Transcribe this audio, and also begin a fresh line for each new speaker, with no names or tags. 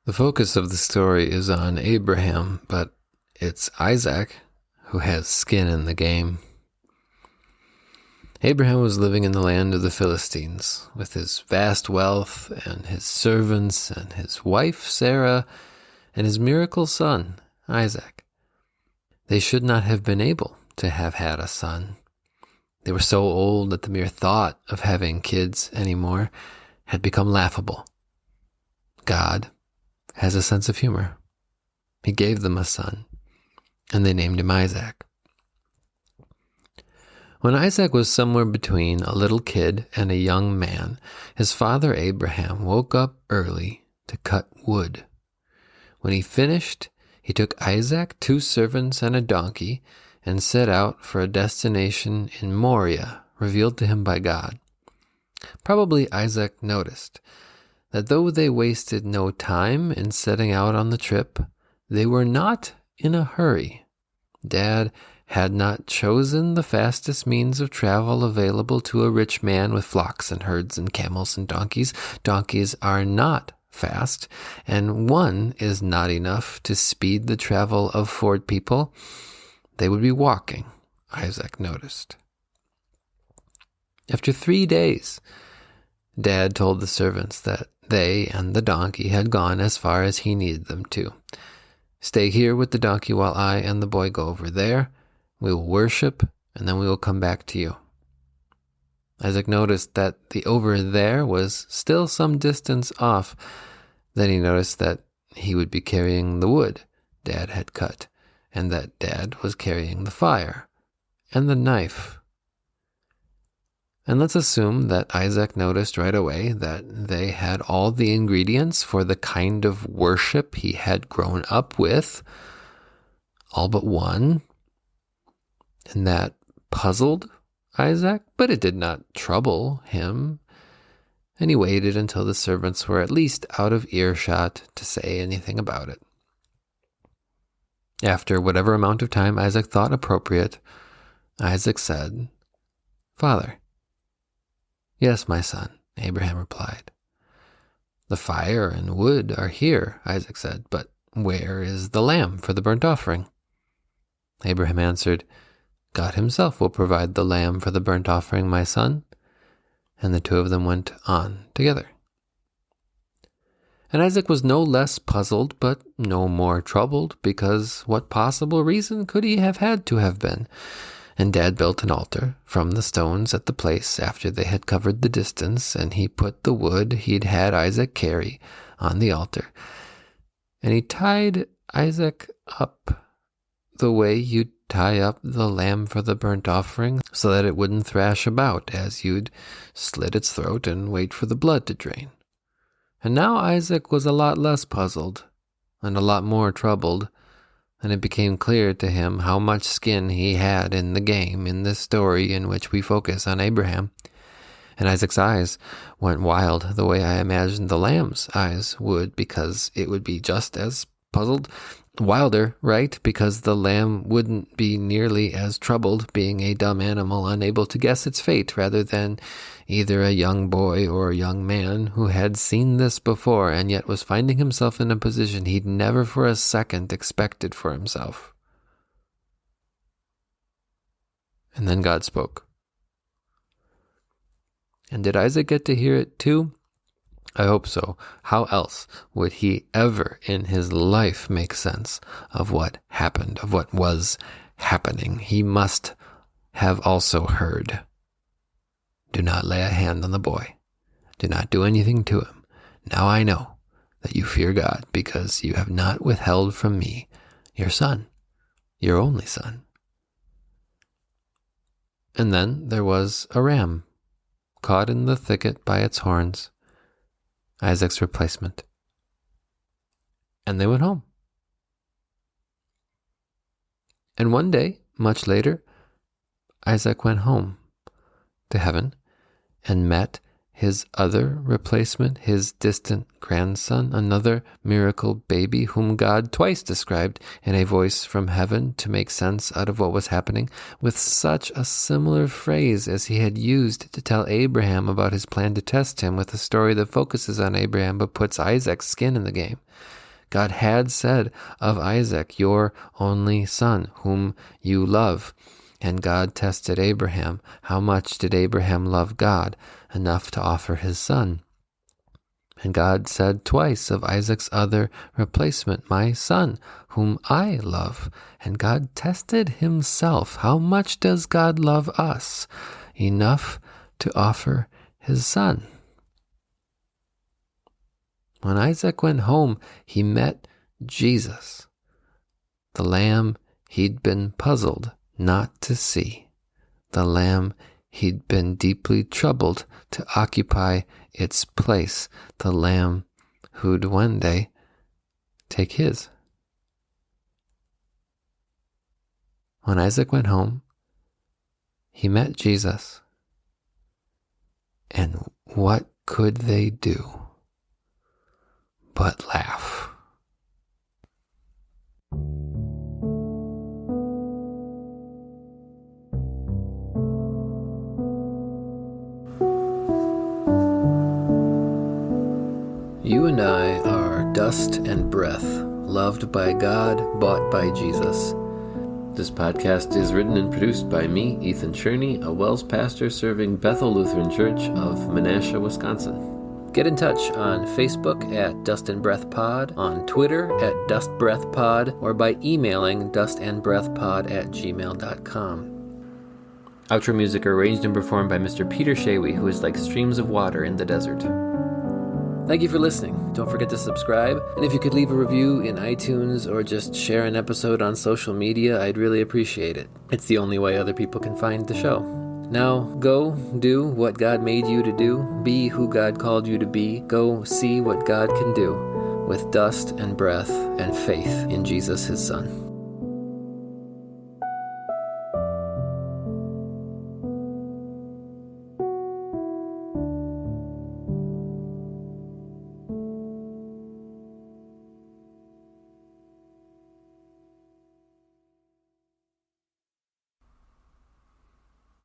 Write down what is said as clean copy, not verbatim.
The focus of the story is on Abraham, but it's Isaac who has skin in the game. Abraham was living in the land of the Philistines with his vast wealth and his servants and his wife Sarah and his miracle son Isaac. They should not have been able to have had a son. They were so old that the mere thought of having kids anymore had become laughable. God has a sense of humor. He gave them a son, and they named him Isaac. When Isaac was somewhere between a little kid and a young man, his father Abraham woke up early to cut wood. When he finished, he took Isaac, 2 servants, and a donkey, and set out for a destination in Moriah, revealed to him by God. Probably Isaac noticed that though they wasted no time in setting out on the trip, they were not in a hurry. Dad had not chosen the fastest means of travel available to a rich man with flocks and herds and camels and donkeys. Donkeys are not fast, and one is not enough to speed the travel of 4 people. They would be walking, Isaac noticed. After 3 days, Dad told the servants that they and the donkey had gone as far as he needed them to. Stay here with the donkey while I and the boy go over there. We will worship, and then we will come back to you. Isaac noticed that the over there was still some distance off. Then he noticed that he would be carrying the wood Dad had cut, and that Dad was carrying the fire and the knife. And let's assume that Isaac noticed right away that they had all the ingredients for the kind of worship he had grown up with, all but one. And that puzzled Isaac, but it did not trouble him. And he waited until the servants were at least out of earshot to say anything about it. After whatever amount of time Isaac thought appropriate, Isaac said, "Father." "Yes, my son," Abraham replied. "The fire and wood are here," Isaac said, "but where is the lamb for the burnt offering?" Abraham answered, "God himself will provide the lamb for the burnt offering, my son." And the 2 of them went on together. And Isaac was no less puzzled, but no more troubled, because what possible reason could he have had to have been? And Dad built an altar from the stones at the place after they had covered the distance, and he put the wood he'd had Isaac carry on the altar. And he tied Isaac up the way you'd tie up the lamb for the burnt offering, so that it wouldn't thrash about as you'd slit its throat and wait for the blood to drain. And now Isaac was a lot less puzzled and a lot more troubled, and it became clear to him how much skin he had in the game in this story in which we focus on Abraham. And Isaac's eyes went wild the way I imagined the lamb's eyes would, because it would be just as puzzled. Wilder, right? Because the lamb wouldn't be nearly as troubled, being a dumb animal unable to guess its fate, rather than either a young boy or a young man who had seen this before and yet was finding himself in a position he'd never for a second expected for himself. And then God spoke. And did Isaac get to hear it too? I hope so. How else would he ever in his life make sense of what happened, of what was happening? He must have also heard. Do not lay a hand on the boy. Do not do anything to him. Now I know that you fear God, because you have not withheld from me your son, your only son. And then there was a ram caught in the thicket by its horns, Isaac's replacement. And they went home. And one day, much later, Isaac went home to heaven and met his other replacement, his distant grandson, another miracle baby whom God twice described in a voice from heaven to make sense out of what was happening, with such a similar phrase as he had used to tell Abraham about his plan to test him, with a story that focuses on Abraham but puts Isaac's skin in the game. God had said of Isaac, your only son, whom you love. And God tested Abraham. How much did Abraham love God? Enough to offer his son. And God said twice of Isaac's other replacement, my son, whom I love. And God tested himself. How much does God love us? Enough to offer his son. When Isaac went home, he met Jesus, the lamb he'd been puzzled not to see, the lamb he'd been deeply troubled to occupy its place, the lamb who'd one day take his. When Isaac went home, he met Jesus. And what could they do but laugh? You and I are dust and breath, loved by God, bought by Jesus. This podcast is written and produced by me, Ethan Cherney, a WELS pastor serving Bethel Lutheran Church of Menasha, Wisconsin. Get in touch on Facebook at Dust and Breath Pod, on Twitter at Dust Breath Pod, or by emailing dustandbreathpod@gmail.com. Outro music arranged and performed by Mr. Peter Shawy, who is like streams of water in the desert. Thank you for listening. Don't forget to subscribe. And if you could leave a review in iTunes or just share an episode on social media, I'd really appreciate it. It's the only way other people can find the show. Now, go do what God made you to do. Be who God called you to be. Go see what God can do with dust and breath and faith in Jesus, his Son.